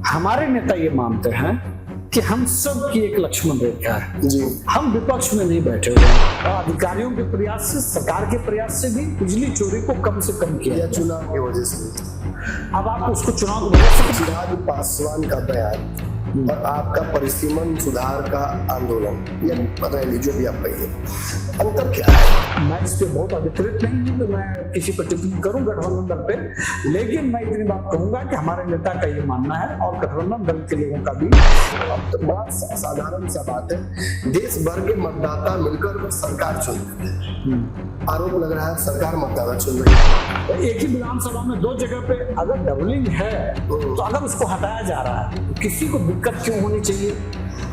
हमारे नेता ये मानते हैं कि हम सब की एक लक्ष्मण रेखा है जी। हम विपक्ष में नहीं बैठे हुए हैं और अधिकारियों के प्रयास से, सरकार के प्रयास से भी बिजली चोरी को कम से कम किया जाए। चुनाव की वजह से अब आप उसको चुनाव की वजह से चिराग पासवान का बयान और आपका परिसीमन सुधार का आंदोलन या रैली जो भी आप कहिए, अंतर क्या है? मैं इस पे बहुत अधिकृत नहीं हूँ तो मैं किसी पर टिप्पणी करूँ गठबंधन दल पे, लेकिन मैं इतनी बात कहूंगा कि हमारे नेता का ये मानना है और गठबंधन दल के लोगों का भी। अब तो बड़ा साधारण सा बात है, देश भर के मतदाता मिलकर सरकार चुन रहे हैं। आरोप लग रहा है सरकार मतदाता चुन रही है। एक ही विधानसभा में दो जगह पे अगर डबलिंग है तो अगर उसको हटाया जा रहा है तो किसी को दिक्कत क्यों होनी चाहिए?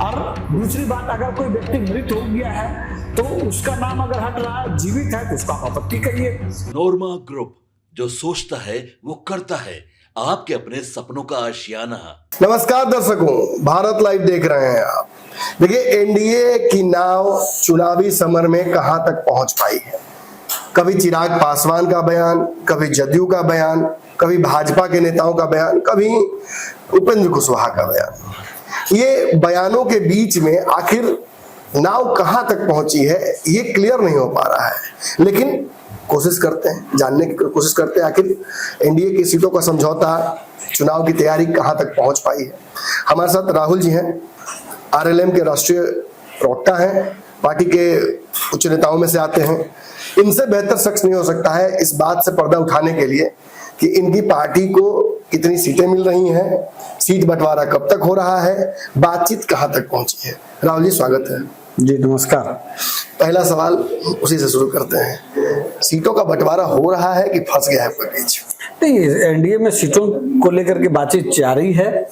और दूसरी बात, अगर कोई व्यक्ति मृत हो गया है तो उसका नाम अगर हट रहा है, जीवित है तो उसका आपत्ति कहिए। नोरमा ग्रुप, जो सोचता है वो करता है, आपके अपने सपनों का आशियाना। नमस्कार दर्शकों, भारत लाइव देख रहे हैं आप। देखिए, एनडीए की नाव चुनावी समर में कहां तक पहुंच पाई है। कभी चिराग पासवान का बयान, कभी जदयू का बयान, कभी भाजपा के नेताओं का बयान, कभी उपेंद्र कुशवाहा का बयान। ये बयानों के बीच में आखिर नाव कहां तक पहुंची है ये क्लियर नहीं हो पा रहा है, लेकिन कोशिश करते हैं, जानने की कोशिश करते हैं आखिर एनडीए की सीटों का समझौता, चुनाव की तैयारी कहां तक पहुंच पाई है। हमारे साथ राहुल जी हैं, आरएलएम के राष्ट्रीय प्रवक्ता हैं, पार्टी के उच्च नेताओं में से आते हैं। इनसे बेहतर शख्स नहीं हो सकता है इस बात से पर्दा उठाने के लिए कि इनकी पार्टी को कितनी सीटें मिल रही हैं, सीट बंटवारा कब तक हो रहा है, बातचीत कहां तक पहुंची है। राहुल जी, स्वागत है। जी नमस्कार। पहला सवाल उसी से शुरू करते हैं, सीटों का बंटवारा हो रहा है कि फंस गया है कोई बीच? नहीं, एनडीए में सीटों को लेकर के बातचीत जारी है,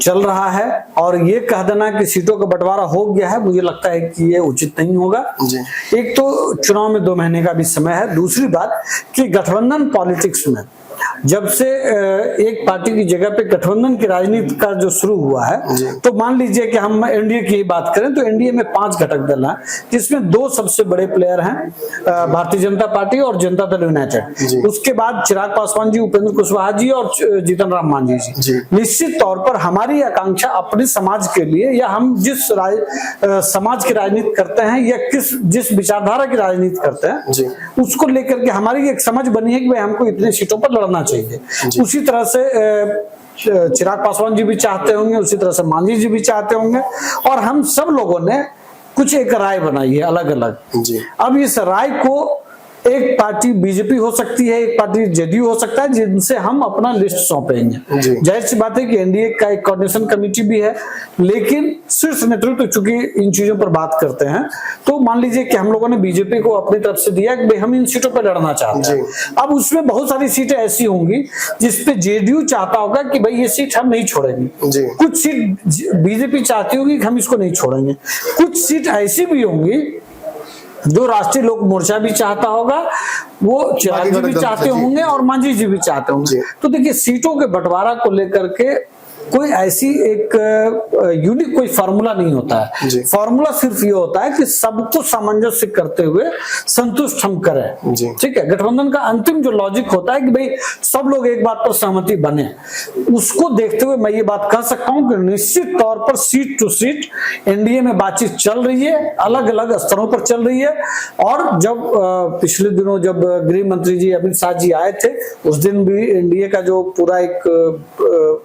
चल रहा है, और ये कह देना कि सीटों का बंटवारा हो गया है, मुझे लगता है कि ये उचित नहीं होगा जी। एक तो चुनाव में 2 महीने का भी समय है, दूसरी बात कि गठबंधन पॉलिटिक्स में जब से एक पार्टी की जगह पे गठबंधन की राजनीति का जो शुरू हुआ है, तो मान लीजिए कि हम एनडीए की बात करें तो एनडीए में 5 घटक दल हैं, जिसमें 2 सबसे बड़े प्लेयर हैं, भारतीय जनता पार्टी और जनता दल यूनाइटेड। उसके बाद चिराग पासवान जी, उपेंद्र कुशवाहा जी और जीतन राम मांझी जी। निश्चित तौर पर हमारी आकांक्षा अपने समाज के लिए, या हम जिस समाज की राजनीति करते हैं या जिस विचारधारा की राजनीति करते हैं, उसको लेकर के हमारी एक समझ बनी है कि भाई हमको इतने सीटों पर लड़ना चाहिए। उसी तरह से चिराग पासवान जी भी चाहते होंगे, उसी तरह से मांझी जी भी चाहते होंगे, और हम सब लोगों ने कुछ एक राय बनाई है अलग अलग। अब इस राय को एक पार्टी बीजेपी हो सकती है, एक पार्टी जेडीयू हो सकता है, जिनसे हम अपना लिस्ट सौंपेंगे। जाहिर सी बात है कि एनडीए का एक कोऑर्डिनेशन कमेटी भी है, लेकिन शीर्ष नेतृत्व चूंकि इन चीजों पर बात करते हैं, तो मान लीजिए कि हम लोगों ने बीजेपी को अपनी तरफ से दिया कि भाई हम इन सीटों पर लड़ना चाहते हैं। अब उसमें बहुत सारी सीटें ऐसी होंगी जिसपे जेडीयू चाहता होगा कि भाई ये सीट हम नहीं छोड़ेंगे, कुछ सीट बीजेपी चाहती होगी कि हम इसको नहीं छोड़ेंगे, कुछ सीट ऐसी भी होंगी जो राष्ट्रीय लोक मोर्चा भी चाहता होगा, वो चिराग जी भी चाहते होंगे और मांझी जी भी चाहते होंगे। तो देखिए, सीटों के बंटवारा को लेकर के कोई ऐसी एक यूनिक कोई फार्मूला नहीं होता है। फार्मूला सिर्फ ये होता है कि सबको सामंजस्य करते हुए संतुष्ट हम करें, ठीक है। गठबंधन का अंतिम जो लॉजिक होता है कि भाई सब लोग एक बात पर सहमति बने, उसको देखते हुए मैं ये बात कह सकता हूँ कि निश्चित तौर पर सीट टू सीट एनडीए में बातचीत चल रही है, अलग अलग स्तरों पर चल रही है। और जब पिछले दिनों जब गृह मंत्री जी अमित शाह जी आए थे, उस दिन भी एनडीए का जो पूरा एक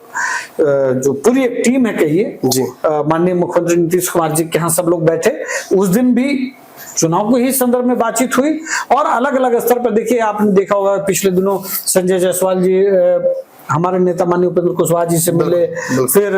जो पूरी एक टीम है कहिए, माननीय मुख्यमंत्री नीतीश कुमार जी के यहाँ सब लोग बैठे, उस दिन भी चुनाव के ही संदर्भ में बातचीत हुई। और अलग अलग स्तर पर देखिए, आपने देखा होगा पिछले दिनों संजय जायसवाल जी हमारे नेता माननीय उपेंद्र कुशवाहा जी से मिले, फिर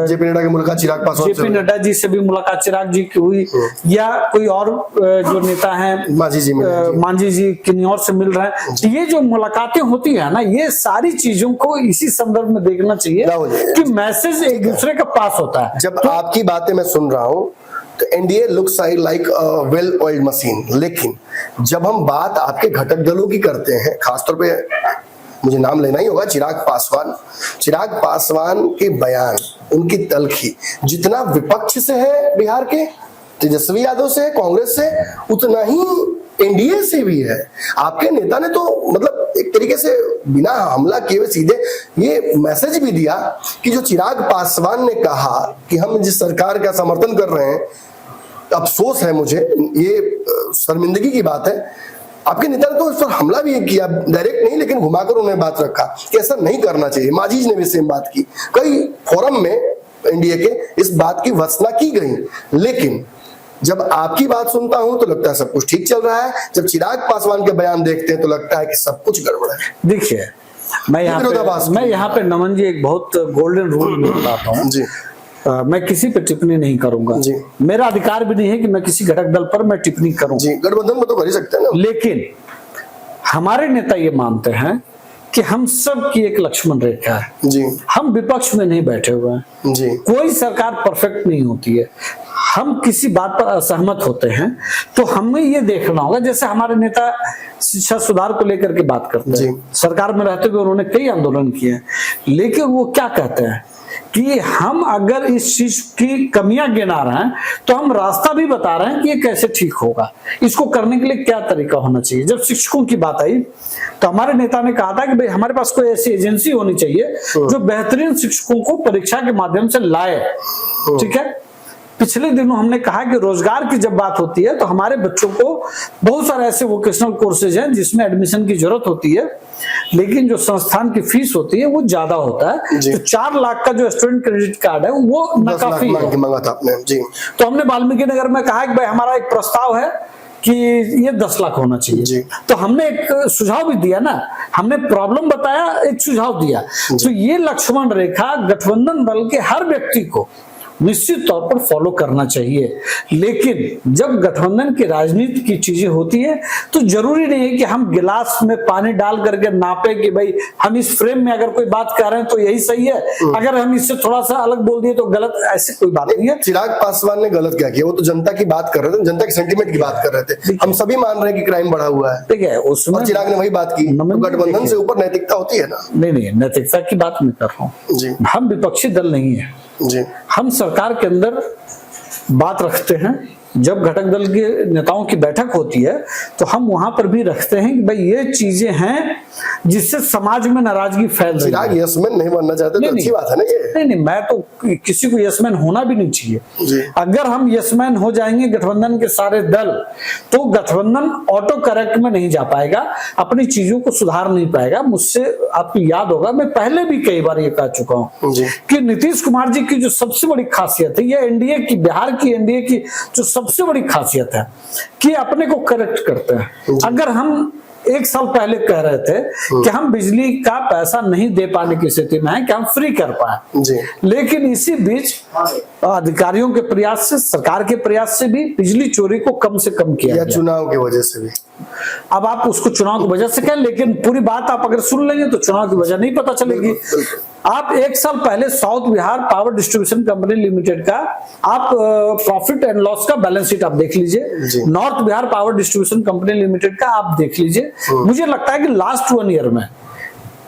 जेपी नड्डा की मुलाकात चिराग पासवान, जेपी नड्डा जी से भी मुलाकात चिराग जी की हुई, या कोई और जो नेता हैं मांझी जी किन्हीं और से मिल रहे हैं। ये जो मुलाकातें होती है ना, ये सारी चीजों को इसी संदर्भ में देखना चाहिए कि मैसेज एक दूसरे का पास होता है। जब आपकी बातें मैं सुन रहा हूँ तो NDA looks like a well oiled machine, लेकिन जब हम बात आपके घटक दलों की करते हैं, खासतौर पे मुझे नाम लेना ही होगा, चिराग पासवान के बयान, उनकी तलखी जितना विपक्ष से है, बिहार के तेजस्वी यादव से, कांग्रेस से, उतना ही एनडीए से भी है। आपके नेता ने तो मतलब एक तरीके से बिना हमला किए हुए सीधे ये मैसेज भी दिया कि जो चिराग पासवान ने कहा कि हम जिस सरकार का समर्थन कर रहे हैं, अफसोस है मुझे, ये शर्मिंदगी की बात है, आपके नेता ने तो इस पर हमला भी किया, डायरेक्ट नहीं लेकिन घुमाकर उन्होंने बात रखा कि ऐसा नहीं करना चाहिए। माजीज ने भी सेम बात की, कई फोरम में एनडीए के इस बात की भर्त्सना की गई, लेकिन जब आपकी बात सुनता हूं तो लगता है सब कुछ ठीक चल रहा है, जब चिराग पासवान के बयान देखते हैं तो लगता है कि सब कुछ गड़बड़ है। देखिए, मैं यहाँ पे नमन जी एक बहुत गोल्डन रूल में बताता हूँ जी। मैं किसी पे टिप्पणी नहीं करूंगा जी। मेरा अधिकार भी नहीं है कि मैं किसी घटक दल पर मैं टिप्पणी करूं। जी, गठबंधन में तो कर ही सकते हैं ना। लेकिन हमारे नेता ये मानते हैं कि हम सब की एक लक्ष्मण रेखा है जी। हम विपक्ष में नहीं बैठे हुए हैं जी। कोई सरकार परफेक्ट नहीं होती है, हम किसी बात पर असहमत होते हैं तो हमें ये देखना होगा। जैसे हमारे नेता शिक्षा सुधार को लेकर के बात करते हैं, सरकार में रहते हुए उन्होंने कई आंदोलन किए हैं, लेकिन वो क्या कहते हैं कि हम अगर इस चीज की कमियां गिना रहे हैं तो हम रास्ता भी बता रहे हैं कि ये कैसे ठीक होगा, इसको करने के लिए क्या तरीका होना चाहिए। जब शिक्षकों की बात आई तो हमारे नेता ने कहा था कि भाई हमारे पास कोई ऐसी एजेंसी होनी चाहिए जो बेहतरीन शिक्षकों को परीक्षा के माध्यम से लाए। ठीक है, पिछले दिनों हमने कहा कि रोजगार की जब बात होती है तो हमारे बच्चों को बहुत सारे ऐसे वोकेशनल कोर्सेज हैं जिसमें एडमिशन की जरूरत होती है, लेकिन जो संस्थान की फीस होती है वो ज्यादा होता है। तो 4 लाख का जो स्टूडेंट क्रेडिट कार्ड है वो नाकाफी है। मांगा था आपने जी। तो हमने वाल्मीकि नगर में कहा कि भाई हमारा एक प्रस्ताव है कि ये 10 लाख होना चाहिए जी। तो हमने एक सुझाव भी दिया ना, हमने प्रॉब्लम बताया, एक सुझाव दिया। तो ये लक्ष्मण रेखा गठबंधन दल के हर व्यक्ति को निश्चित तौर पर फॉलो करना चाहिए, लेकिन जब गठबंधन की राजनीति की चीजें होती है तो जरूरी नहीं है कि हम गिलास में पानी डाल करके नापे कि भाई हम इस फ्रेम में अगर कोई बात कर रहे हैं तो यही सही है, अगर हम इससे थोड़ा सा अलग बोल दिए तो गलत। ऐसी कोई बात नहीं है। चिराग पासवान ने गलत क्या किया? वो तो जनता की बात कर रहे थे, जनता के सेंटीमेंट की बात कर रहे थे। हम सभी मान रहे हैं कि क्राइम बढ़ा हुआ है, ठीक है, उसमें चिराग ने वही बात की। तो गठबंधन से ऊपर नैतिकता होती है ना। नहीं, नैतिकता की बात मैं कर रहा हूँ जी। हम विपक्षी दल नहीं है जी। हम सरकार के अंदर बात रखते हैं। जब घटक दल के नेताओं की बैठक होती है तो हम वहां पर भी रखते हैं कि भाई ये चीजें हैं जिससे समाज में नाराजगी फैल रही है। चिराग यशमैन नहीं बनना चाहते तो अच्छी बात है ना ये। नहीं, मैं तो किसी को यशमैन होना भी नहीं चाहिए जी। अगर हम यशमैन हो जाएंगे गठबंधन के सारे दल तो गठबंधन ऑटो करेक्ट में नहीं जा पाएगा, अपनी चीजों को सुधार नहीं पाएगा। मुझसे आपको याद होगा मैं पहले भी कई बार ये कह चुका हूं कि नीतीश कुमार जी की जो सबसे बड़ी खासियत है, ये एनडीए की, बिहार की एनडीए की जो सबसे बड़ी खासियत है कि अपने को करेक्ट करते हैं। अगर हम 1 साल पहले कह रहे थे कि हम बिजली का पैसा नहीं दे पाने की स्थिति में है कि हम फ्री कर पाए, लेकिन इसी बीच अधिकारियों के प्रयास से, सरकार के प्रयास से भी बिजली चोरी को कम से कम किया गया। चुनाव की वजह से भी। अब आप उसको चुनाव की वजह से कहें, लेकिन पूरी बात आप अगर सुन लेंगे तो चुनाव की वजह नहीं पता चलेगी। आप 1 साल पहले south Bihar power distribution company limited का आप प्रॉफिट एंड लॉस का बैलेंस शीट आप देख लीजिए, north Bihar power distribution company limited का आप देख लीजिए। मुझे लगता है कि लास्ट 1 ईयर में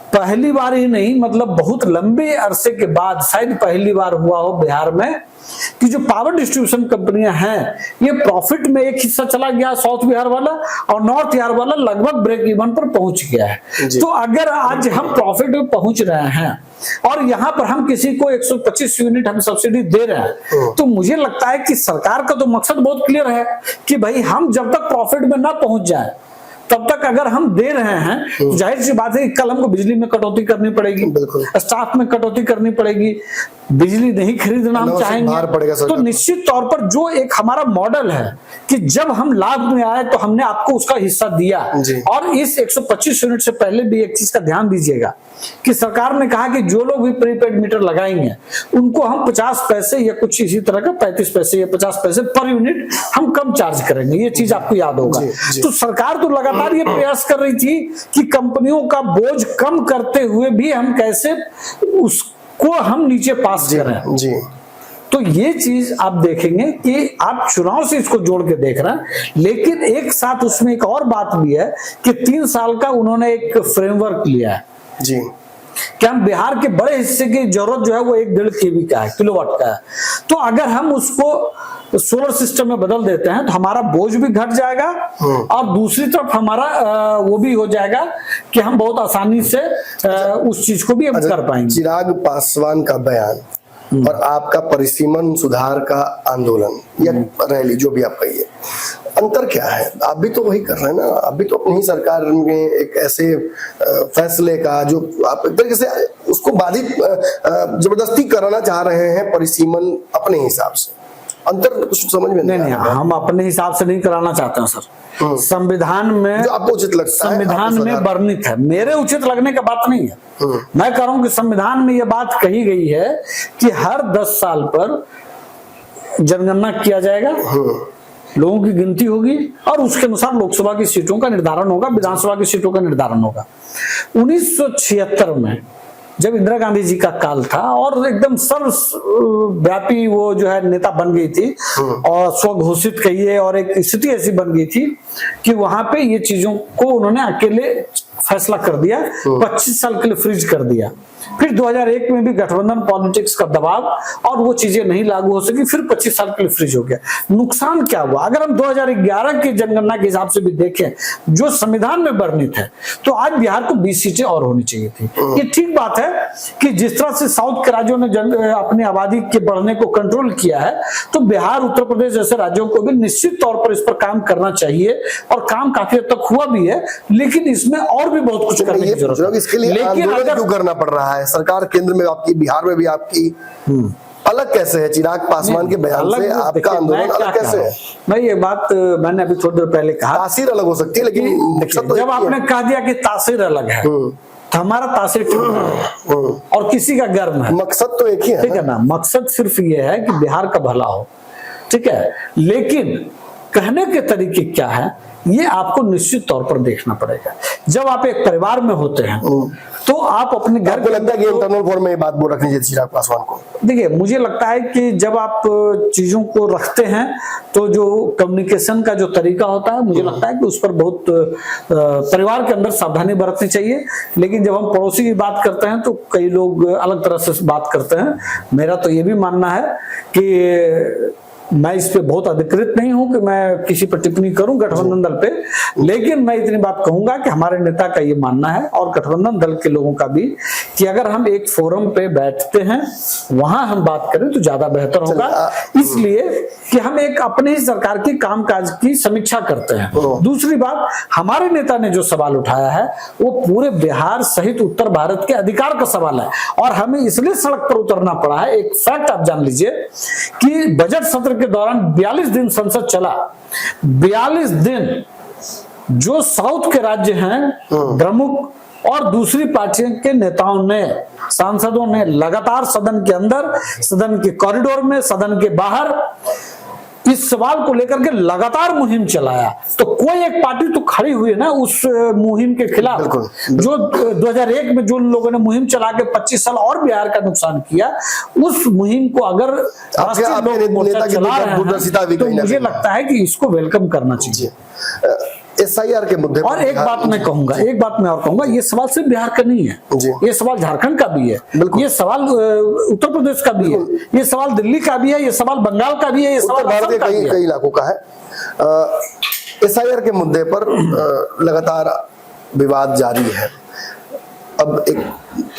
पहली बार ही नहीं, मतलब बहुत लंबे अरसे के बाद शायद पहली बार हुआ हो बिहार में कि जो पावर डिस्ट्रीब्यूशन कंपनियां हैं ये प्रॉफिट में एक हिस्सा चला गया साउथ बिहार वाला, और नॉर्थ बिहार वाला लगभग ब्रेक इवन पर पहुंच गया है। तो अगर आज हम प्रॉफिट में पहुंच रहे हैं और यहाँ पर हम किसी को 125 यूनिट हम सब्सिडी दे रहे हैं, तो मुझे लगता है कि सरकार का तो मकसद बहुत क्लियर है कि भाई हम जब तक प्रॉफिट में ना पहुंच जाए तब तक अगर हम दे रहे हैं तो जाहिर सी बात है कि कल हमको बिजली में कटौती करनी पड़ेगी, स्टाफ में कटौती करनी पड़ेगी, बिजली नहीं खरीदना हम चाहेंगे। तो निश्चित तौर पर जो एक हमारा मॉडल है कि जब हम लाभ में आए तो हमने आपको उसका हिस्सा दिया। और इस 125 यूनिट से पहले भी एक चीज का ध्यान दीजिएगा कि सरकार ने कहा कि जो लोग भी प्रीपेड मीटर लगाएंगे उनको हम 50 पैसे या कुछ इसी तरह का 35 पैसे या 50 पैसे पर यूनिट हम कम चार्ज करेंगे। ये चीज आपको याद होगा। तो सरकार तो लगातार ये प्रयास कर रही थी कि कंपनियों का बोझ कम करते हुए भी हम कैसे उसको हम नीचे पास करें। जी। तो ये चीज आप देखेंगे कि आप चुनाव से इसको जोड़ के देख रहे हैं, लेकिन एक साथ उसमें एक और बात भी है कि 3 साल का उन्होंने एक फ्रेमवर्क लिया है जी कि हम बिहार के बड़े हिस्से की जरूरत जो है वो 1-1.5 केवी का है, किलोवाट का है। तो अगर हम उसको सोलर सिस्टम में बदल देते हैं तो हमारा बोझ भी घट जाएगा और दूसरी तरफ हमारा वो भी हो जाएगा कि हम बहुत आसानी से उस चीज को भी हम कर पाएंगे। चिराग पासवान का बयान और आपका परिसीमन सुधार का आंदोलन या रैली, जो भी आप कहिए, अंतर क्या है? आप भी तो वही कर रहे हैं ना, आप भी तो अपनी ही सरकार में एक ऐसे फैसले का जो आप एक तरीके से उसको बाधित जबरदस्ती कराना चाह रहे हैं, परिसीमन अपने हिसाब से। अंतर कुछ समझ में नहीं, हम अपने हिसाब से नहीं कराना चाहते हैं सर। संविधान में जो आपको उचित लगता है, संविधान में वर्णित है, मेरे उचित लगने का बात नहीं है। मैं कह रहा हूं कि संविधान में यह बात कही गई है कि हर 10 साल पर जनगणना किया जाएगा, लोगों की गिनती होगी और उसके अनुसार लोकसभा की सीटों का निर्धारण होगा, विधानसभा की सीटों का निर्धारण होगा। 1976 में जब इंदिरा गांधी जी का काल था और एकदम सर्वव्यापी वो जो है नेता बन गई थी और स्वघोषित कहिए, और एक स्थिति ऐसी बन गई थी कि वहां पे ये चीजों को उन्होंने अकेले फैसला कर दिया, 25 साल के लिए फ्रीज कर दिया। फिर 2001 में भी गठबंधन पॉलिटिक्स का दबाव और वो चीजें नहीं लागू हो सकी, फिर 25 साल के लिए फ्रीज हो गया। नुकसान क्या हुआ? अगर हम 2011 की जनगणना के हिसाब से भी देखें जो संविधान में वर्णित है, तो आज बिहार को 20 सीटें और होनी चाहिए थी। ये ठीक बात है कि जिस तरह से साउथ के राज्यों ने अपनी आबादी के बढ़ने को कंट्रोल किया है, तो बिहार, उत्तर प्रदेश जैसे राज्यों को भी निश्चित तौर पर इस पर काम करना चाहिए और काम काफी हद तक हुआ भी है, लेकिन इसमें और भी बहुत कुछ करने की जरूरत है। इसके लिए आंदोलन क्यों करना पड़ रहा है? सरकार केंद्र में आपकी, बिहार में भी आपकी, अलग कैसे है? चिराग पासवान के बयान से आपका आंदोलन अलग कैसे है? मैं ये बात मैंने अभी थोड़ी देर पहले कहा, तासीर अलग हो सकती है, लेकिन जब आपने कह दिया कि तासीर अलग है तो हमारा तासीर ठीक है और किसी का गर्म है, मकसद तो एक ही है, ठीक है ना? मकसद सिर्फ ये है कि बिहार का भला हो, ठीक है, लेकिन कहने के तरीके क्या है ये आपको निश्चित तौर पर देखना पड़ेगा। जब आप एक परिवार में होते हैं तो आप अपने घर को लगता है कि इंटरनल फॉर्म में ये बात बोल रखनी चाहिए चिराग पासवान को। देखिए, मुझे लगता है कि जब आप चीजों को रखते हैं तो जो कम्युनिकेशन का जो तरीका होता है, मुझे लगता है कि उस पर बहुत परिवार के अंदर सावधानी बरतनी चाहिए। लेकिन जब हम पड़ोसी की बात करते हैं तो कई लोग अलग तरह से बात करते हैं। मेरा तो ये भी मानना है कि मैं इस पे बहुत अधिकृत नहीं हूं कि मैं किसी पर टिप्पणी करूं गठबंधन दल पे, लेकिन मैं इतनी बात कहूंगा कि हमारे नेता का ये मानना है और गठबंधन दल के लोगों का भी कि अगर हम एक फोरम पे बैठते हैं वहां हम बात करें तो ज्यादा बेहतर होगा, इसलिए कि हम एक अपने ही सरकार की कामकाज की समीक्षा करते हैं। दूसरी बात, हमारे नेता ने जो सवाल उठाया है वो पूरे बिहार सहित उत्तर भारत के अधिकार का सवाल है और हमें इसलिए सड़क पर उतरना पड़ा है। एक फैक्ट आप जान लीजिए कि बजट सत्र के दौरान 42 दिन संसद चला, 42 दिन जो साउथ के राज्य हैं प्रमुख और दूसरी पार्टियों के नेताओं ने, सांसदों ने लगातार सदन के अंदर, सदन के कॉरिडोर में, सदन के बाहर इस सवाल को लेकर के लगातार मुहिम चलाया। तो कोई एक पार्टी तो खड़ी हुई है ना उस मुहिम के खिलाफ। जो 2001 में जो लोगों ने मुहिम चला के 25 साल और बिहार का नुकसान किया, उस मुहिम को अगर राष्ट्रीय मोर्चा चला रहे हैं तो मुझे लगता है कि इसको वेलकम करना चाहिए। SIR के मुद्दे और एक बात मैं कहूंगा, एक बात मैं और कहूंगा, ये सवाल सिर्फ बिहार का नहीं है, ये सवाल झारखंड का भी है, ये सवाल उत्तर प्रदेश का भी है, ये सवाल दिल्ली का भी है, ये सवाल बंगाल का भी है, ये सवाल भारत के कई इलाकों का है। SIR के मुद्दे पर लगातार विवाद जारी है। अब एक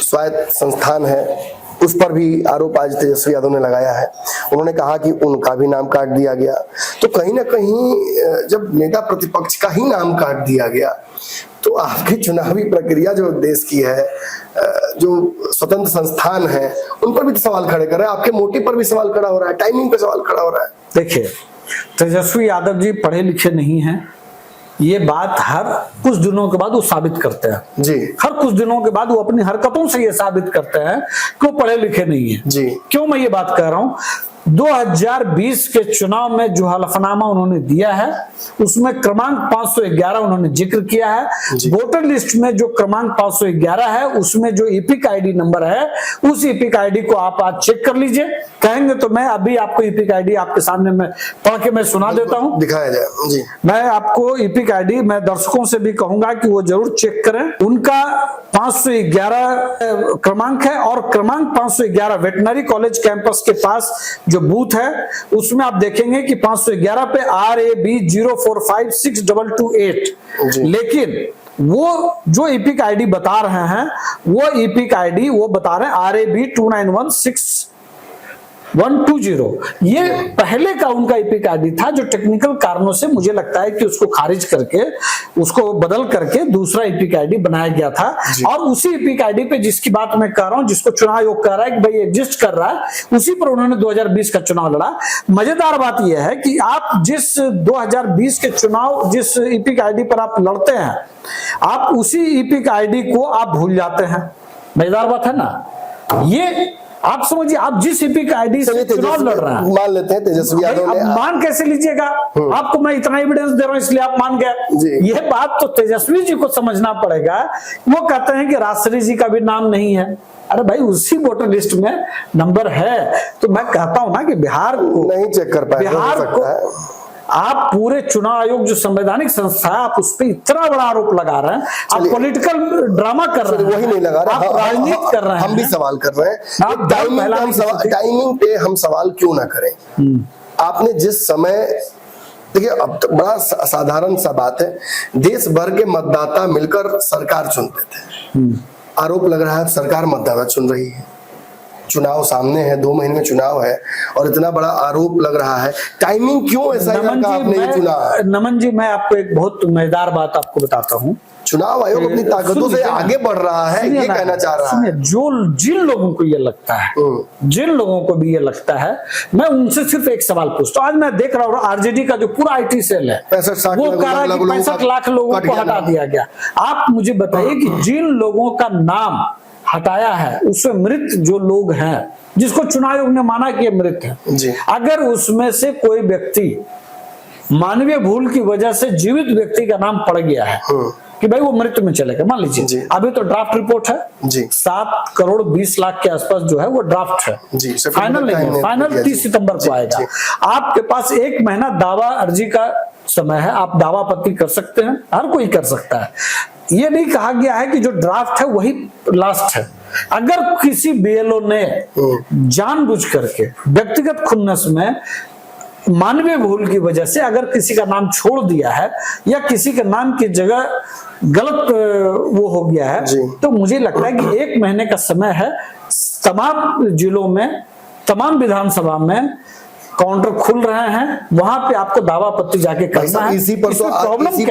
स्वायत्त संस्थान है, उस पर भी आरोप आज तेजस्वी यादव ने लगाया है। उन्होंने कहा कि उनका भी नाम काट दिया गया। तो कहीं ना कहीं जब नेता प्रतिपक्ष का ही नाम काट दिया गया तो आपकी चुनावी प्रक्रिया जो देश की है, जो स्वतंत्र संस्थान है, उन पर भी तो सवाल खड़े कर रहे हैं। आपके मोटिव पर भी सवाल खड़ा हो रहा है, टाइमिंग पे सवाल खड़ा हो रहा है। देखिए, तेजस्वी यादव जी पढ़े लिखे नहीं हैं, ये बात हर कुछ दिनों के बाद वो साबित करते हैं जी। हर कुछ दिनों के बाद वो अपनी हरकतों से ये साबित करते हैं कि वो पढ़े लिखे नहीं है जी। क्यों मैं ये बात कह रहा हूं? 2020 के चुनाव में जो हलफनामा उन्होंने दिया है उसमें क्रमांक 511 उन्होंने जिक्र किया है। वोटर लिस्ट में जो क्रमांक 511 है उसमें जो ईपिक आईडी नंबर है, उस ईपिक आईडी को आप आज चेक कर लीजिए, कहेंगे तो मैं अभी आपको ईपिक आईडी आपके सामने मैं पढ़ के मैं सुना देता हूं। दिखाया जाए जी। मैं आपको ईपिक आईडी मैं दर्शकों से भी कहूंगा कि वो जरूर चेक करें। उनका 511 क्रमांक है और क्रमांक 511 वेटनरी कॉलेज कैंपस के पास जो बूथ है उसमें आप देखेंगे कि 511 पे RAB 04562228। लेकिन वो जो ईपिक आईडी बता रहे हैं वो ईपिक आईडी वो बता रहे हैं RAB 2916-120। ये पहले का उनका ईपिक आईडी था जो टेक्निकल कारणों से मुझे लगता है कि उसको खारिज करके उसको बदल करके दूसरा ईपिक आईडी बनाया गया था। और उसी ईपिक आईडी पे जिसकी बात मैं कर रहा हूं, जिसको चुनाव आयोग कह रहा है कि भाई एग्जिस्ट कर रहा है, उसी पर उन्होंने 2020 का चुनाव लड़ा। मजेदार बात यह है कि आप जिस 2020 के चुनाव जिस ईपिक आईडी पर आप लड़ते हैं, आप उसी ईपिक आईडी को आप भूल जाते हैं। मजेदार बात है ना ये। आप समझिए, आप जिस ईपिक आईडी से चुनाव लड़ रहे हैं, मान लेते हैं तेजस्वी यादव ने, मान कैसे लीजिएगा? आपको मैं इतना एविडेंस दे रहा हूं इसलिए आप मान गए। यह बात तो तेजस्वी जी को समझना पड़ेगा। वो कहते हैं कि राजश्री जी का भी नाम नहीं है। अरे भाई उसी वोटर लिस्ट में नंबर है। तो मैं कहता हूं ना कि बिहार को नहीं चेक कर पाए, बिहार को आप पूरे चुनाव आयोग जो संवैधानिक संस्था है, आप उस पर इतना बड़ा आरोप लगा रहे हैं, आप पॉलिटिकल ड्रामा कर रहे हैं। वही नहीं लगा रहे, आप राजनीति कर रहे हैं। हम भी सवाल कर रहे हैं टाइमिंग पे हम सवाल क्यों ना करें। आपने जिस समय देखिए, अब तो बड़ा साधारण सा बात है, देश भर के मतदाता मिलकर सरकार चुनते थे। आरोप लग रहा है सरकार मतदाता चुन रही है। चुनाव सामने है, 2 महीने में चुनाव है और इतना बड़ा आरोप लग रहा है। टाइमिंग क्यों ऐसा आपने ये चुना? नमन जी, मैं आपको एक बहुत मजेदार बात आपको बताता हूँ। चुनाव आयोग अपनी ताकतों से आगे बढ़ रहा है, ये कहना चाह रहा है। जिन लोगों को ये लगता है, जिन लोगों को भी ये लगता है, मैं उनसे सिर्फ एक सवाल पूछता हूँ। आज मैं देख रहा हूँ आरजेडी का जो पूरा IT सेल है, 65 वो कह रहा है कि 65 लाख लोगों को हटा दिया गया। आप मुझे बताइए कि जिन लोगों का नाम हटाया है उसमें मृत जो लोग हैं, जिसको चुनाव आयोग ने माना कि मृत है, अगर उसमें से कोई व्यक्ति मानवीय भूल की वजह से जीवित व्यक्ति का नाम पड़ गया है कि भाई वो मृत्यु में चले गए, मान लीजिए अभी तो ड्राफ्ट रिपोर्ट है 7,20,00,000 के आसपास जो है वो ड्राफ्ट है, फाइनल नहीं है। फाइनल 30 सितंबर को आएगा। आपके पास 1 महीना दावा अर्जी का समय है, आप दावा आपत्ति कर सकते हैं, हर कोई कर सकता है। ये नहीं कहा गया है कि जो ड्राफ्ट है वही लास्ट है। अगर किसी BLO ने जानबूझ करके व्यक्तिगत खुन्नस में मानवीय भूल की वजह से अगर किसी का नाम छोड़ दिया है या किसी के नाम की जगह गलत वो हो गया है, तो मुझे लगता है कि 1 महीने का समय है। तमाम जिलों में, तमाम विधानसभा में काउंटर खुल रहे हैं, वहां पे आपको दावा आपत्ति जाके करना है। इसी पर तो आपत्ति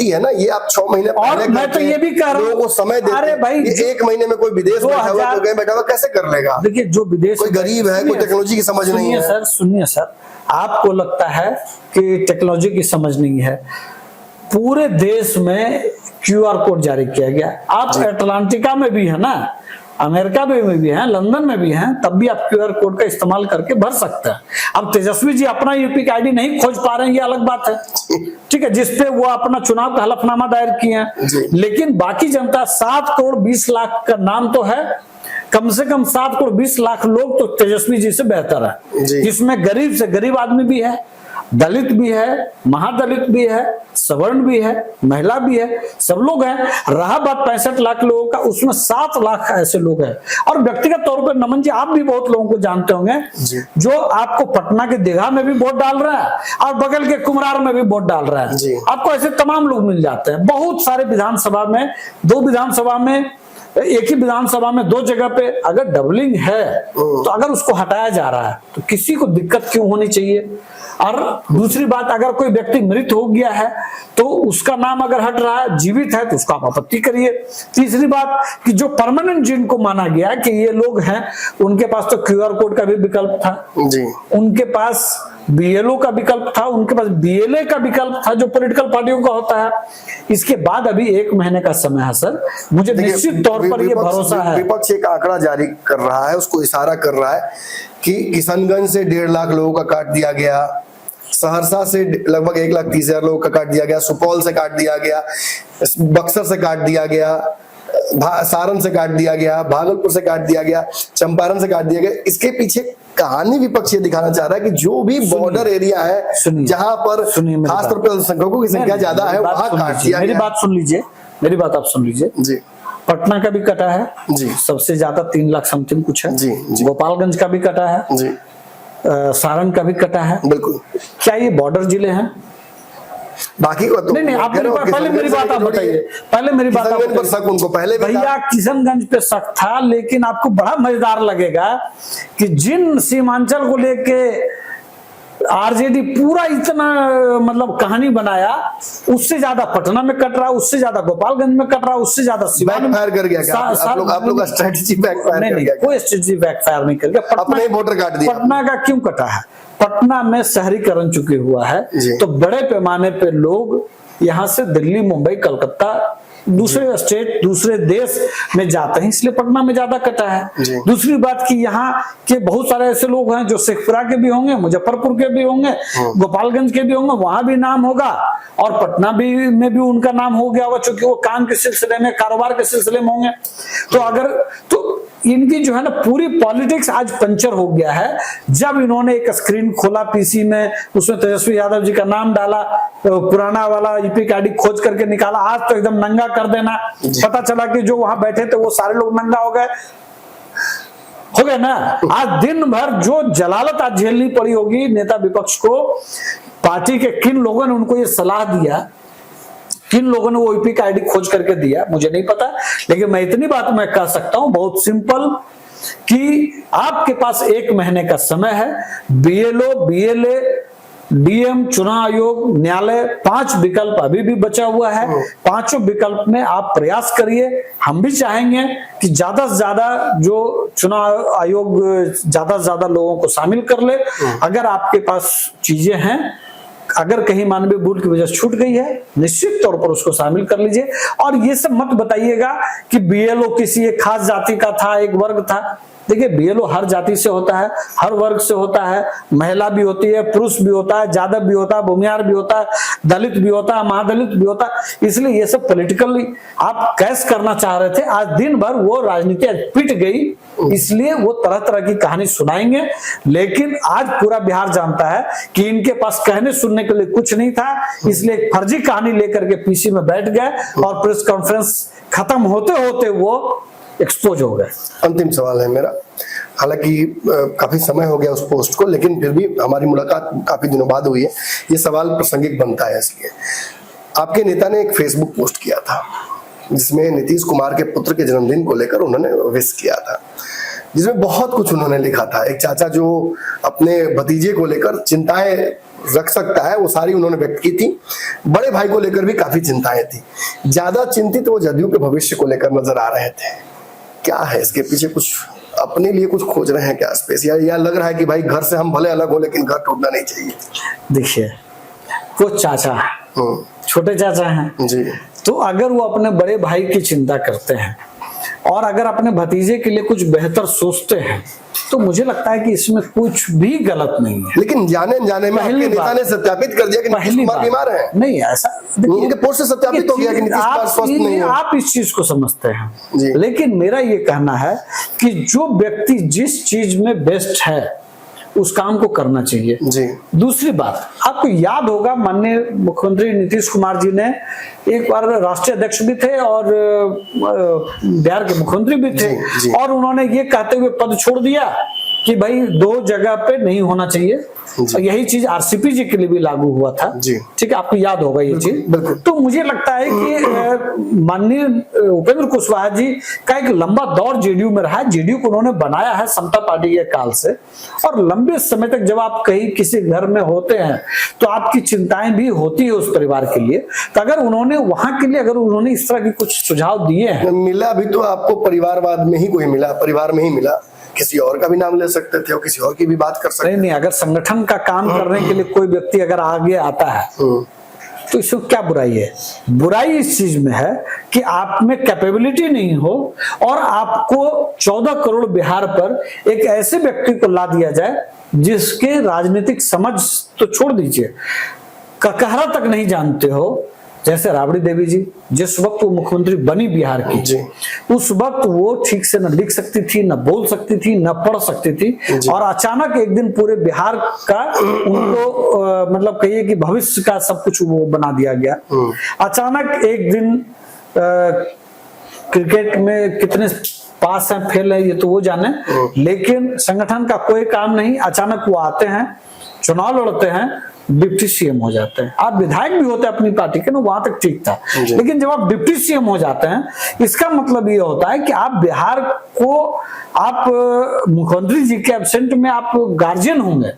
है ना, ये आप 6 महीने और मैं तो ये भी कह रहा हूँ, लोगों को समय देते। अरे भाई 1 महीने में कोई विदेश बैठा हुआ कैसे कर लेगा? देखिए, जो विदेश कोई गरीब है, कोई टेक्नोलॉजी की समझ नहीं है। सुनिए सर, आपको लगता है कि टेक्नोलॉजी की समझ नहीं है? पूरे देश में QR कोड जारी किया गया। आप अटलांटिका में भी है ना, अमेरिका में भी हैं, लंदन में भी हैं, तब भी आप QR कोड का इस्तेमाल करके भर सकते हैं। अब तेजस्वी जी अपना ईपिक आईडी नहीं खोज पा रहे हैं, ये अलग बात है, ठीक है, जिसपे वो अपना चुनाव का हलफनामा दायर किए हैं। लेकिन बाकी जनता 7,20,00,000 का नाम तो है, कम से कम 7,20,00,000 लोग तो तेजस्वी जी से बेहतर है, जिसमें गरीब से गरीब आदमी भी है, दलित भी है, महादलित भी है, सवर्ण भी है, महिला भी है, सब लोग हैं। रहा बात 65 लाख लोगों का, उसमें 7 लाख ऐसे लोग हैं। और व्यक्तिगत तौर पर नमन जी, आप भी बहुत लोगों को जानते होंगे जो आपको पटना के दीघा में भी वोट डाल रहा है और बगल के कुम्हरार में भी वोट डाल रहा है। आपको ऐसे तमाम लोग मिल जाते हैं। बहुत सारे विधानसभा में, 2 विधानसभा में, एक ही विधानसभा में 2 जगह पे अगर डबलिंग है, तो अगर उसको हटाया जा रहा है तो किसी को दिक्कत क्यों होनी चाहिए? और दूसरी बात, अगर कोई व्यक्ति मृत हो गया है तो उसका नाम अगर हट रहा है, जीवित है तो उसका आप आपत्ति करिए। तीसरी बात कि जो परमानेंट जिनको माना गया कि ये लोग हैं, उनके पास तो QR कोड का भी विकल्प था, उनके पास BLO का विकल्प था, उनके पास BLA का विकल्प था जो पॉलिटिकल पार्टियों का होता है। इसके बाद अभी 1 महीने का समय है सर, मुझे निश्चित तौर पर ये भरोसा है। विपक्ष एक आंकड़ा जारी कर रहा है, उसको इशारा कर रहा है कि किशनगंज से 1.5 लाख लोगों का काट दिया गया, सहरसा से लगभग 1,30,000 लोगों का काट दिया गया, सुपौल से काट दिया गया, बक्सर से काट दिया गया, सारण से काट दिया गया, भागलपुर से काट दिया गया, चंपारण से काट दिया गया। इसके पीछे कहानी विपक्ष ये दिखाना चाह रहा है कि जो भी बॉर्डर एरिया है सुनिए, जहां पर सुनिए मेरी खासतौर बात। पर अल्पसंख्यकों की संख्या ज्यादा है वहां काट दिया मेरी गया। बात सुन लीजिए, मेरी बात आप सुन लीजिए। जी पटना का भी कटा है जी सबसे ज्यादा 3 लाख समथिंग कुछ है। जी, जी। गोपालगंज का भी कटा है, जी सारण का भी कटा है। बिल्कुल। क्या ये बॉर्डर जिले हैं? बाकी को तो नहीं आप पहले मेरी बात आप बताइए, पहले मेरी बात आप किशनगंज पर शक उनको पहले भी था। भैया किशनगंज पे शक था, लेकिन आपको बड़ा मजेदार लगेगा कि जिन सीमांचल को लेके आरजेडी पूरा इतना मतलब कहानी बनाया, उससे ज्यादा पटना में कट रहा, उससे ज्यादा गोपालगंज में कट रहा, उससे ज्यादा सिवान में बैकफायर कर गया क्या? आप लोग का स्ट्रेटजी बैकफायर कर नहीं, गया? कोई स्ट्रेटजी बैकफायर नहीं कर गया। अपने वोटर काट दिया। पटना का क्यों कटा है? पटना में शहरीकरण चुके हुआ है, जी। तो बड़े पैमाने पे लोग यहाँ से दिल्ली, मुंबई, कलकत्ता, दूसरे स्टेट, दूसरे देश में जाते हैं, इसलिए पटना में ज्यादा कटा है। जी। दूसरी बात कि यहाँ के बहुत सारे ऐसे लोग हैं जो शेखपुरा के भी होंगे, मुजफ्फरपुर के भी होंगे, गोपालगंज के भी होंगे, वहां भी नाम होगा, और पटना भी में भी उनका नाम हो गया होगा, चूंकि वो काम के सिलसिले में, कारोबार के सिलसिले में होंगे। तो इनकी जो है ना पूरी पॉलिटिक्स आज पंचर हो गया है। जब इन्होंने एक स्क्रीन खोला पीसी में, उसमें तेजस्वी यादव जी का नाम डाला, पुराना वाला ईपीक आईडी खोज करके निकाला, आज तो एकदम नंगा कर देना। पता चला कि जो वहां बैठे थे वो सारे लोग नंगा हो गए ना। आज दिन भर जो जलालत आज झेलनी पड़ी होगी नेता विपक्ष को, पार्टी के किन लोगों ने उनको ये सलाह दिया, किन लोगों ने वो ईपीक आईडी खोज करके दिया, मुझे नहीं पता, लेकिन मैं इतनी बात मैं कह सकता हूं बहुत सिंपल कि आपके पास 1 महीने का समय है। बीएलओ, बीएलए, डीएम, चुनाव आयोग, न्यायालय, 5 विकल्प अभी भी बचा हुआ है। 5 विकल्प में आप प्रयास करिए। हम भी चाहेंगे कि ज्यादा से ज्यादा जो चुनाव आयोग ज्यादा से ज्यादा लोगों को शामिल कर ले। अगर आपके पास चीजें हैं, अगर कहीं मानवीय भूल की वजह से छूट गई है, निश्चित तौर पर उसको शामिल कर लीजिए। और ये सब मत बताइएगा कि बीएलओ किसी एक खास जाति का था, एक वर्ग था। देखिए बीएलओ हर जाति से होता है, हर वर्ग से होता है, महिला भी होती है, पुरुष भी होता है, जादव भी होता है, भूमिहार भी होता है, दलित भी होता है, महादलित भी होता है। इसलिए ये सब पॉलिटिकली आप कैश करना चाह रहे थे, आज दिन भर वो राजनीति पिट गई, इसलिए वो तरह तरह की कहानी सुनाएंगे। लेकिन आज पूरा बिहार जानता है कि इनके पास कहने सुनने के लिए कुछ नहीं था, इसलिए एक फर्जी कहानी लेकर के पीसी में बैठ गए और प्रेस कॉन्फ्रेंस खत्म होते होते वो एक्सपोज हो गए। अंतिम सवाल है मेरा, हालांकि काफी समय हो गया उस पोस्ट को, लेकिन फिर भी हमारी मुलाकात काफी दिनों बाद हुई है, ये सवाल प्रासंगिक बनता है इसलिए। आपके नेता ने एक फेसबुक पोस्ट किया था जिसमें नीतीश कुमार के पुत्र के जन्मदिन को लेकर उन्होंने विश किया था, जिसमें बहुत कुछ उन्होंने लिखा था। एक चाचा जो अपने भतीजे को लेकर चिंताएं रख सकता है वो सारी उन्होंने व्यक्त की थी। बड़े भाई को लेकर भी काफी चिंताएं थी। ज्यादा चिंतित वो जदयू के भविष्य को लेकर नजर आ रहे थे। क्या है इसके पीछे? कुछ अपने लिए कुछ खोज रहे हैं क्या स्पेस, या लग रहा है कि भाई घर से हम भले अलग हो लेकिन घर टूटना नहीं चाहिए? देखिए वो चाचा छोटे चाचा हैं जी, तो अगर वो अपने बड़े भाई की चिंता करते हैं और अगर अपने भतीजे के लिए कुछ बेहतर सोचते हैं तो मुझे लगता है कि इसमें कुछ भी गलत नहीं है। लेकिन जाने में आपके नेता ने सत्यापित कर दिया कि नीतीश कुमार बीमार है। नहीं ऐसा उनके पोस्ट से सत्यापित हो गया कि नीतीश कुमार स्वस्थ नहीं है। आप इस चीज को समझते जी। हैं, लेकिन मेरा ये कहना है कि जो व्यक्ति जिस चीज में बेस्ट है उस काम को करना चाहिए। जी। दूसरी बात, आपको याद होगा माननीय मुख्यमंत्री नीतीश कुमार जी ने एक बार राष्ट्रीय अध्यक्ष भी थे और बिहार के मुख्यमंत्री भी थे, जी। और उन्होंने ये कहते हुए पद छोड़ दिया कि भाई 2 जगह पे नहीं होना चाहिए। और यही चीज आरसीपी जी के लिए भी लागू हुआ था। जी। ठीक है, आपको याद होगा ये चीज। बिल्कुल। तो मुझे लगता है कि माननीय उपेंद्र कुशवाहा जी का एक लंबा दौर जेडीयू में रहा है। जेडीयू को उन्होंने बनाया है समता पार्टी के काल से, और लंबे समय तक जब आप कहीं किसी घर में होते हैं तो आपकी चिंताएं भी होती है उस परिवार के लिए। तो अगर उन्होंने वहां के लिए अगर उन्होंने इस तरह के कुछ सुझाव दिए हैं, मिला अभी तो आपको परिवारवाद में ही कोई मिला, परिवार में ही मिला, किसी और का भी नाम ले सकते थे और किसी और की भी बात कर सकते। नहीं, अगर संगठन का काम करने के लिए कोई व्यक्ति अगर आगे आता है तो इसमें क्या बुराई है? बुराई इस चीज में है कि आप में कैपेबिलिटी नहीं हो और आपको 14 करोड़ बिहार पर एक ऐसे व्यक्ति को ला दिया जाए जिसके राजनीतिक समझ तो छोड़ दीजिए, ककहरा तक नहीं जानते हो, जैसे राबड़ी देवी जी, जिस वक्त वो मुख्यमंत्री बनी बिहार की, जी। उस वक्त वो ठीक से न लिख सकती थी, न बोल सकती थी, न पढ़ सकती थी, और अचानक एक दिन पूरे बिहार का उनको मतलब कहिए कि भविष्य का सब कुछ वो बना दिया गया। अचानक एक दिन क्रिकेट में कितने पास हैं फेल है ये तो वो जाने, लेकिन संगठन का कोई काम नहीं, अचानक वो आते हैं, चुनाव लड़ते हैं, डिप्टी सीएम हो जाते हैं। आप विधायक भी होते हैं अपनी पार्टी के ना, वहां तक ठीक था, लेकिन जब आप डिप्टी सीएम हो जाते हैं, इसका मतलब ये होता है कि आप बिहार को, आप मुख्यमंत्री जी के एब्सेंट में आप गार्जियन होंगे,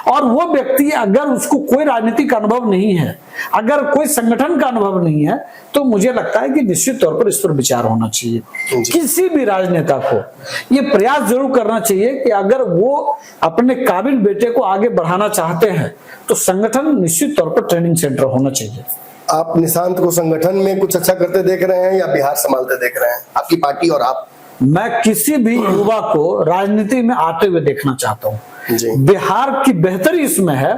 और वो व्यक्ति अगर उसको कोई राजनीतिक अनुभव नहीं है, अगर कोई संगठन का अनुभव नहीं है, तो मुझे लगता है कि निश्चित तौर पर इस पर विचार होना चाहिए। किसी भी राजनेता को ये प्रयास जरूर करना चाहिए कि अगर वो अपने काबिल बेटे को आगे बढ़ाना चाहते हैं, तो संगठन निश्चित तौर पर ट्रेनिंग सेंटर होना चाहिए। आप निशांत को संगठन में कुछ अच्छा करते देख रहे हैं या बिहार संभालते देख रहे हैं, आपकी पार्टी और आप? मैं किसी भी युवा को राजनीति में आते हुए देखना चाहता हूँ। बिहार की बेहतरी इसमें है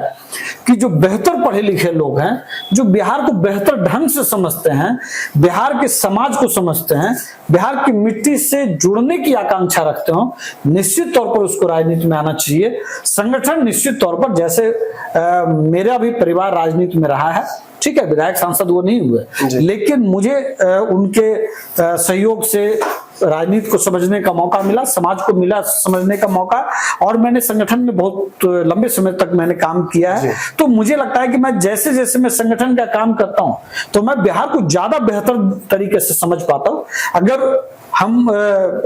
कि जो बेहतर पढ़े लिखे लोग हैं, जो बिहार को बेहतर ढंग से समझते हैं, बिहार के समाज को समझते हैं, बिहार की मिट्टी से जुड़ने की आकांक्षा रखते हो, निश्चित तौर पर उसको राजनीति में आना चाहिए। संगठन निश्चित तौर पर, जैसे मेरा भी परिवार राजनीति में रहा है, ठीक है, विधायक सांसद वो नहीं हुए, लेकिन मुझे उनके सहयोग से राजनीति को समझने का मौका मिला, समाज को मिला समझने का मौका, और मैंने संगठन में बहुत लंबे समय तक मैंने काम किया है। तो मुझे लगता है कि मैं जैसे जैसे मैं संगठन का काम करता हूं, तो मैं बिहार को ज्यादा बेहतर तरीके से समझ पाता हूं। अगर हम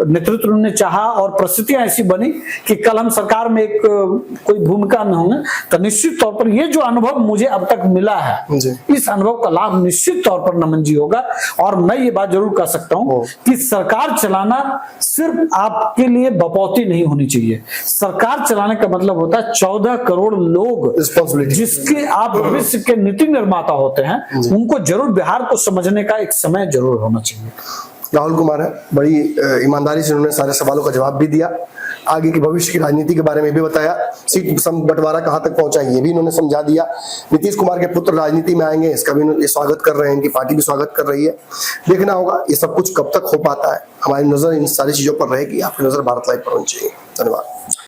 नेतृत्व ने चाहा और परिस्थितियां ऐसी बनी कि कल हम सरकार में एक कोई भूमिका में होंगे, तो निश्चित तौर पर ये जो अनुभव मुझे अब तक मिला है, इस अनुभव का लाभ निश्चित तौर पर नमन जी होगा। और मैं ये बात जरूर कह सकता हूं कि सरकार चलाना सिर्फ आपके लिए बपौती नहीं होनी चाहिए। सरकार चलाने का मतलब होता है 14 करोड़ लोग जिसके आप भविष्य के नीति निर्माता होते हैं, उनको जरूर बिहार को समझने का एक समय जरूर होना चाहिए। राहुल कुमार है, बड़ी ईमानदारी से उन्होंने सारे सवालों का जवाब भी दिया, आगे की भविष्य की राजनीति के बारे में भी बताया, सीट बंटवारा कहां तक पहुंचा ये भी इन्होंने समझा दिया। नीतीश कुमार के पुत्र राजनीति में आएंगे, इसका भी ये स्वागत कर रहे हैं, इनकी पार्टी भी स्वागत कर रही है। देखना होगा ये सब कुछ कब तक हो पाता है। हमारी नजर इन सारी चीजों पर रहेगी, आपकी नजर भारत लाइव पर होनी चाहिए। धन्यवाद।